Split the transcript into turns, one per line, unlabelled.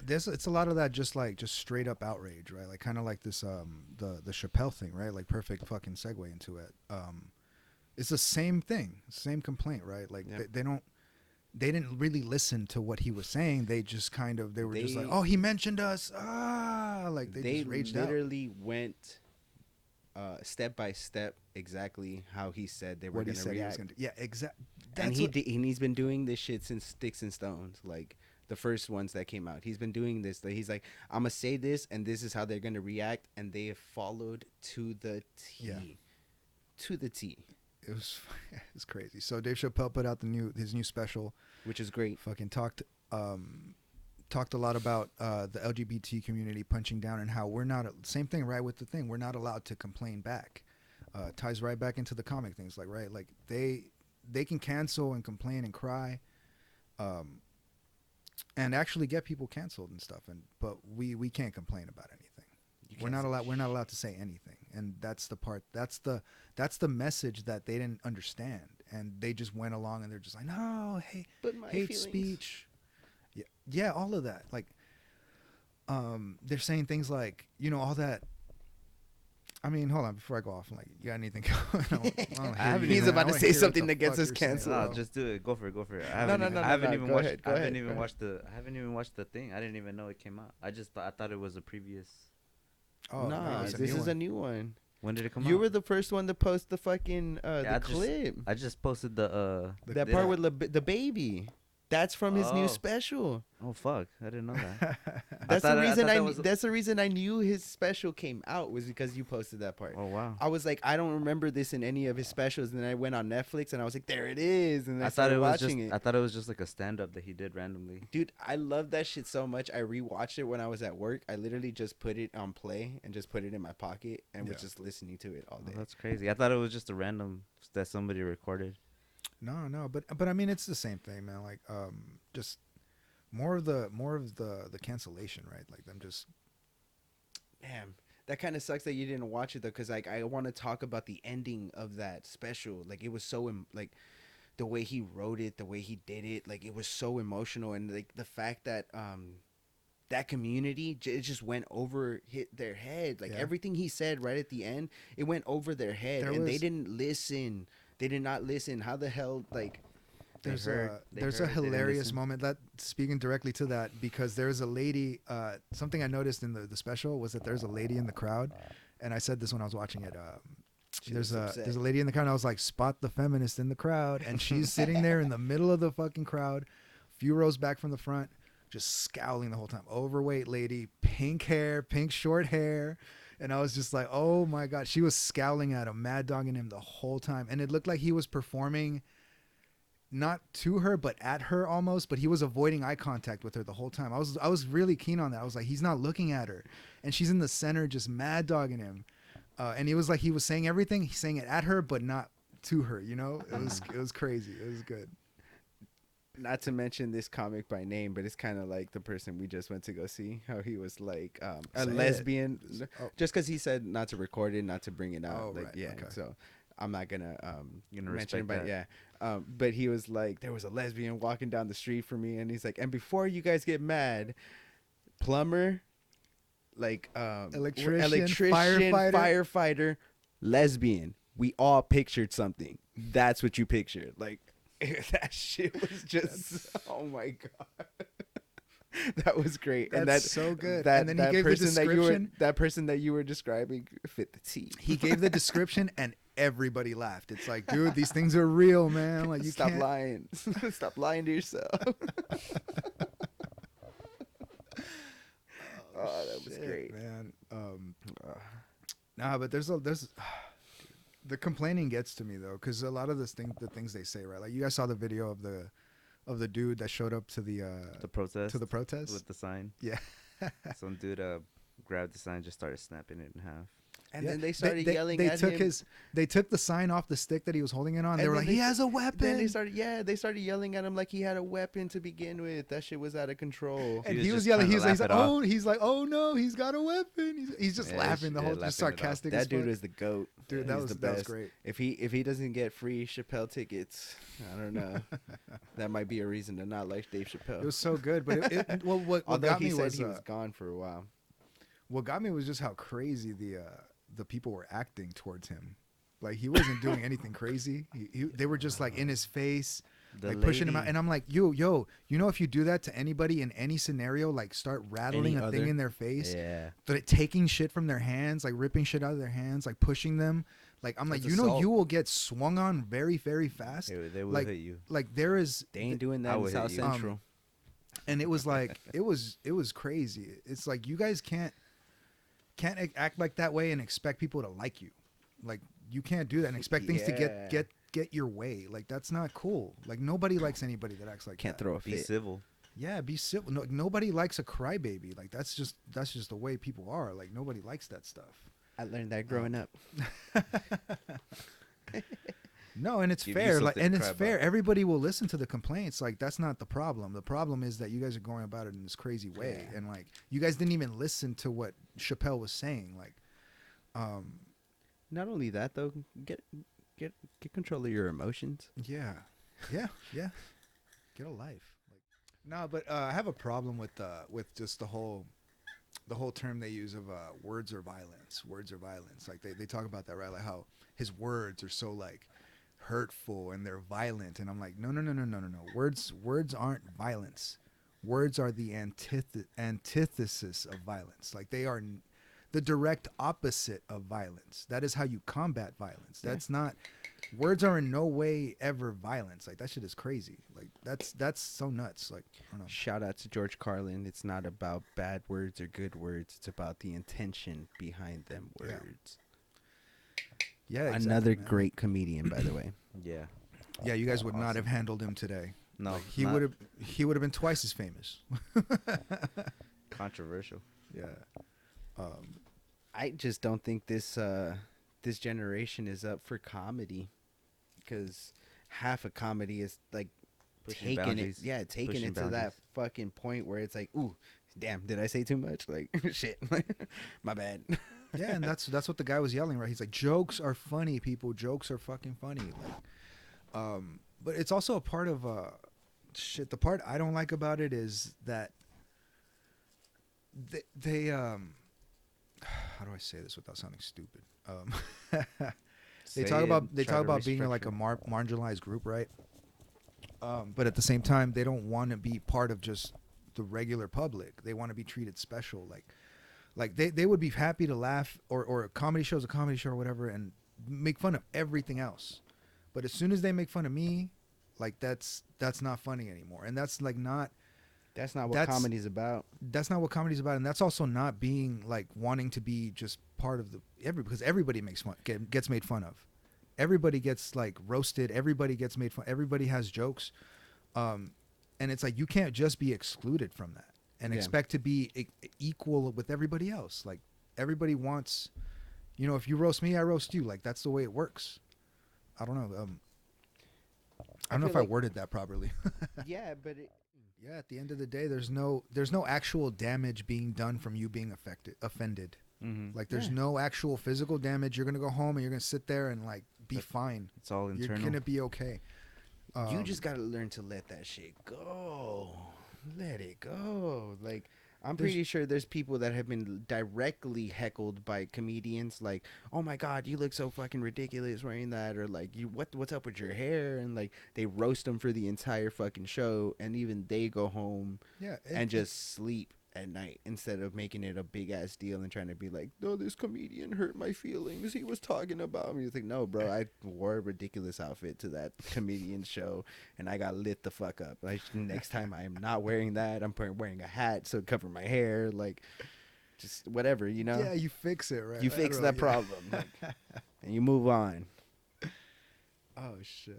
There's it's a lot of that just straight up outrage, right? Like kind of like this the Chappelle thing, right? Like perfect fucking segue into it. It's the same thing, same complaint, right? Like
Yep.
they didn't really listen to what he was saying. They just kind of they were just like,
They
oh, he mentioned us, like they
they
just raged out.
literally went step by step exactly how he said they were
What he
gonna
said he was
react.
gonna do. Yeah, exactly.
And
That's what.
and he's been doing this shit since Sticks and Stones, like the first ones that came out. He's been doing this. Like, he's like, I'm gonna say this, and this is how they're gonna react, and they have followed to the T,
Yeah.
to the T,
It was it's crazy. So Dave Chappelle put out his new special.
which is great.
Fucking talked a lot about the LGBT community punching down and how we're not same thing, right? With the thing, we're not allowed to complain back. Ties right back into the comic things, like right, like they can cancel and complain and cry, and actually get people canceled and stuff. But we can't complain about anything. We're not allowed. We're not allowed to say anything, and that's the part. That's the message that they didn't understand, and they just went along and they're just like, no, hey,
But my
hate
feelings.
speech, yeah, all of that. Like, they're saying things like, all that. I mean, hold on, before I go off, like, you got anything going?
He's about to say something that gets us canceled.
No, just do it. Go for it. Go for it.
No, no, no,
I haven't
no,
even
go
watched.
ahead, go
I haven't
ahead,
even
go
watched the. I haven't even watched the thing. I didn't even know it came out. I thought it was a previous.
Oh, no,
nah,
it's a
this
new
is
one.
a new one.
When did it come out?
You were the first one to post the fucking
Yeah,
the clip.
I just posted the.
That
did
part
I?
with the baby. That's from his new
Oh.
special.
Oh fuck! I didn't know that.
That's the
thought- I
reason
thought that was-
that's the reason I knew his special came out, was because you posted that part.
Oh wow!
I was like, I don't remember this in any of his specials, and then I went on Netflix and I was like, there it is, and I,
I thought
started
it was just.
watching it.
I thought it was just like a stand up that he did randomly.
Dude, I love that shit so much. I rewatched it when I was at work. I literally just put it on play and just put it in my pocket and was
Yeah.
just listening to it all
Oh,
day.
that's crazy. I thought it was just a random that somebody recorded.
No, but I mean, it's the same thing, man. Like, just more of the cancellation, right? Like them just.
Damn, that kind of sucks that you didn't watch it though, because like I want to talk about the ending of that special. Like, it was so like the way he wrote it, the way he did it, like it was so emotional, and like the fact that that community it just went over hit their head. Like,
Yeah.
everything he said right at the end, it went over their head,
There
and they
was-
didn't listen. They did not listen. How the hell, like?
There's
heard-
a
they
there's
heard,
a
they didn't
hilarious
listen.
moment that speaking directly to that, because there's a lady. Something I noticed in the special was that there's a lady in the crowd, and I said this when I was watching it.
She
There's
was upset.
a lady in the crowd. And I was like, spot the feminist in the crowd, and she's sitting there in the middle of the fucking crowd, few rows back from the front, just scowling the whole time. Overweight lady, pink hair, pink short hair. And I was just like, oh my God. She was scowling at him, mad dogging him the whole time. And it looked like he was performing not to her, but at her almost. But he was avoiding eye contact with her the whole time. I was really keen on that. I was like, he's not looking at her. And she's in the center just mad dogging him. And he was like, he was saying everything. He's saying it at her, but not to her, It was crazy. It was good.
Not to mention this comic by name, but it's kind of like the person we just went to go see. How he was like a
Say it.
lesbian,
Oh.
just because he said not to record it, not to bring it out.
Oh,
like,
right,
yeah.
okay.
So I'm not gonna
You're gonna
mention it,
respect
but
that.
yeah. But he was like, there was a lesbian walking down the street for me, and he's like, and before you guys get mad, plumber, like
Electrician,
firefighter, lesbian. We all pictured something. That's what you pictured. Like, that shit was just, oh my God. That was great. And
That's
that,
so good.
That,
And then he
that
gave the
person
description.
that person that you were describing fit the T.
He gave the description and everybody laughed. It's like, dude, these things are real, man. Like, you
Stop
can't.
lying. Stop lying to yourself. Oh, that was
Shit,
great.
man. Nah, but there's the complaining gets to me though, because a lot of the things they say, right? Like, you guys saw the video of the dude that showed up to the
protest.
protest.
With the sign.
Yeah.
Some dude grabbed the sign, and just started snapping it in half.
And
Yeah.
then they started yelling
they
at
took
him.
they took the sign off the stick that he was holding it on. They
And
were
then
like, he has a
Then
weapon.
they started yelling at him like he had a weapon to begin with. That shit was out of control.
And
He was
he was
just
yelling.
trying to
He's like,
laugh it off.
oh no, he's got a weapon. He's just laughing the whole,
laughing
just
it off.
sarcastic. as
That dude
fuck.
is the goat.
Dude,
He's the
that was
best.
great.
If he doesn't get free Chappelle tickets, I don't know. That might be a reason to not like Dave Chappelle.
It was so good, but well, what
Although
got
he
me
said
was
he was gone for a while.
what got me was just how crazy the people were acting towards him. Like he wasn't doing anything crazy. They were just like in his face, like pushing him out. And I'm like, yo, you know, if you do that to anybody in any scenario, like start rattling
Any
a thing
other-
in their face,
Yeah.
taking shit from their hands, like ripping shit out of their hands, like pushing them. Like I'm like,
That's
you know,
assault.
you will get swung on very, very fast.
They will
like,
hit you.
like there is,
They ain't doing
I
that in
would hit
South
you.
Central.
and it was like it was crazy. It's like you guys can't act like that way and expect people to like you. Like you can't do that and expect things to
Yeah.
get your way. Like that's not cool. Like nobody likes anybody that acts like
Can't
that.
throw a
Be
fit.
civil.
Yeah, be civil. No, nobody likes a crybaby. Like that's just the way people are. Like nobody likes that stuff.
I learned that growing up.
No, and it's
Give you
fair. Like,
something to
and it's
cry
fair.
about.
Everybody will listen to the complaints. Like, that's not the problem. The problem is that you guys are going about it in this crazy way,
Yeah.
and like, you guys didn't even listen to what Chappelle was saying. Like,
Not only that though, get control of your emotions.
yeah, yeah. Get a life. Like, no, but I have a problem with just the whole term they use of words are violence. Words are violence. Like they talk about that, right? Like how his words are so like hurtful and they're violent, and I'm like, no. Words aren't violence. Words are the antithesis of violence. Like they are the direct opposite of violence. That is how you combat violence. That's not. Words are in no way ever violence. Like that shit is crazy. Like that's so nuts. Like I don't know.
Shout out to George Carlin. It's not about bad words or good words. It's about the intention behind them
Yeah.
words.
Yeah, exactly,
Another
man.
great comedian, by the way.
Yeah.
Yeah, you guys would not have handled him today.
No.
Like, he
not
would have been twice as famous.
controversial.
Yeah.
I just don't think this generation is up for comedy, because half of comedy is like
Pushing
taking
boundaries.
taking
Pushing
it to that
boundaries.
fucking point where it's like, ooh, damn, did I say too much? Like, shit, my bad.
Yeah, and that's what the guy was yelling, right? He's like, jokes are funny, people. Jokes are fucking funny. Like, but it's also a part of shit. The part I don't like about it is that they how do I say this without sounding stupid? They talk about being like a marginalized group, right? But at the same time, they don't want to be part of just the regular public. They want to be treated special. Like they would be happy to laugh or a comedy show is a comedy show or whatever and make fun of everything else. But as soon as they make fun of me, like that's not funny anymore. And that's like not
That's not what comedy's about.
that's not what comedy's about, and that's also not being like wanting to be just part of because everybody gets made fun of. Everybody gets like roasted. Everybody gets made fun. Everybody has jokes, and it's like you can't just be excluded from that and
Yeah.
expect to be equal with everybody else. Like everybody wants, if you roast me, I roast you. Like that's the way it works. I don't know. I don't know
feel
if I
like-
worded that properly.
Yeah, but
Yeah, at the end of the day, there's no actual damage being done from you being offended.
Mm-hmm.
Like there's
Yeah.
no actual physical damage. You're gonna go home and you're gonna sit there and like be
But
fine.
It's all internal.
You're gonna be okay.
you just gotta learn to let that shit go. Let it go. Like, I'm
There's-
pretty sure there's people that have been directly heckled by comedians, like, "Oh my god, you look so fucking ridiculous wearing that," or like, what's up with your hair?" And like, they roast them for the entire fucking show, and even they go home
yeah,
and just sleep at night instead of making it a big ass deal and trying to be like, "No, this comedian hurt my feelings. He was talking about me." It's like, no, bro, I wore a ridiculous outfit to that comedian show and I got lit the fuck up. Like, next time I am not wearing that. I'm wearing a hat so it cover my hair. Like, just whatever, you know.
yeah, you fix it, right?
You
I
fix
don't
that
know, yeah.
problem, like, and you move on.
Oh shit.